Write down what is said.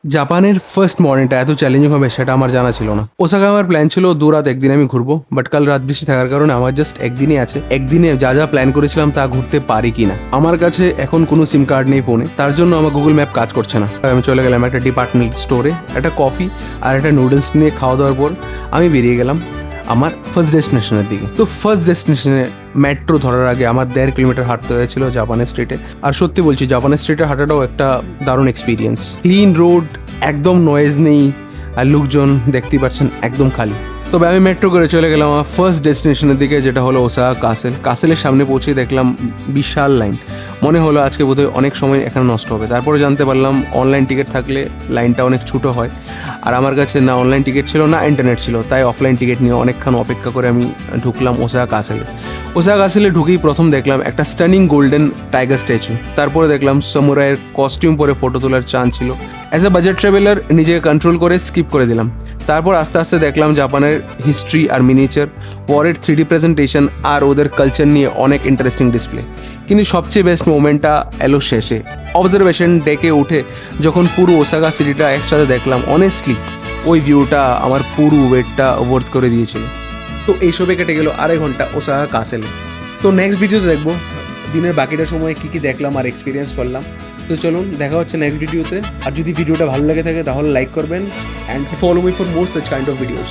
জাপানের ফার্স্ট মর্নিংটা এত চ্যালেঞ্জিং হবে সেটা আমার জানা ছিল না। ওসাকা আমার প্ল্যান ছিল 2 রাত একদিন আমি ঘুরবো, বাট কাল রাত বেশি থাকার কারণে আমার জাস্ট একদিনই আছে। একদিনে যা যা প্ল্যান করেছিলাম তা ঘুরতে পারি কিনা। আমার কাছে এখন কোনো সিম কার্ড নেই ফোনে, তার জন্য আমার গুগল ম্যাপ কাজ করছে না। আমি চলে গেলাম একটা ডিপার্টমেন্ট স্টোরে, একটা কফি আর একটা নুডলস নিয়ে খাওয়া দাওয়ার পর আমি বেরিয়ে গেলাম আমার ফার্স্ট ডেস্টিনেশনের দিকে। তো ফার্স্ট ডেস্টিনেশনে মেট্রো ধরার আগে আমার 1.5 কিলোমিটার হাঁটতে হয়েছিল জাপানের স্ট্রিটে। আর সত্যি বলছি, জাপানের স্ট্রিটে হাঁটাটাও একটা দারুণ এক্সপিরিয়েন্স। ক্লিন রোড, একদম নয়েজ নেই, আর লোকজন দেখতেই পাচ্ছেন একদম খালি। তবে আমি মেট্রো করে চলে গেলাম আমার ফার্স্ট ডেস্টিনেশনের দিকে, যেটা হলো ওসাকা কাসেল। কাসেলের সামনে পৌঁছে দেখলাম বিশাল লাইন। মনে হলো আজকে বোধহয় অনেক সময় এখানে নষ্ট হবে। তারপরে জানতে পারলাম অনলাইন টিকিট থাকলে লাইনটা অনেক ছোটো হয়। আর আমার কাছে না অনলাইন টিকিট ছিল না ইন্টারনেট ছিল, তাই অফলাইন টিকিট নিয়ে অনেকক্ষণ অপেক্ষা করে আমি ঢুকলাম ওসাকা কাসেলে। ওসাকা কাসেলে ঢুকেই প্রথম দেখলাম একটা স্টানিং গোল্ডেন টাইগার স্ট্যাচু। তারপরে দেখলাম সামুরাইয়ের কস্টিউম পরে ফটো তোলার চান্স ছিল। অ্যাজ এ বাজেট ট্রাভেলার নিজেকে কন্ট্রোল করে স্কিপ করে দিলাম। তারপর আস্তে আস্তে দেখলাম জাপানের হিস্ট্রি আর মিনিচার, ওয়ারের 3D প্রেজেন্টেশন আর ওদের কালচার নিয়ে অনেক ইন্টারেস্টিং ডিসপ্লে। কিন্তু সবচেয়ে বেস্ট মোমেন্টটা এলো শেষে, অবজারভেশন ডেকে উঠে যখন পুরো ওসাকা সিটিটা একসাথে দেখলাম। অনেস্টলি ওই ভিউটা আমার পুরো ওয়েটটা ওয়ার্থ করে দিয়েছিল। তো এইসবে কেটে গেল 2.5 ঘন্টা ওসাকা কাসেলে। তো নেক্সট ভিডিওতে দেখবো দিনের বাকিটা সময় কী কী দেখলাম আর এক্সপিরিয়েন্স করলাম। তো চলুন দেখা হচ্ছে নেক্সট ভিডিওতে। আর যদি ভিডিওটা ভালো লেগে থাকে তাহলে লাইক করবেন and follow me for more such kind of videos.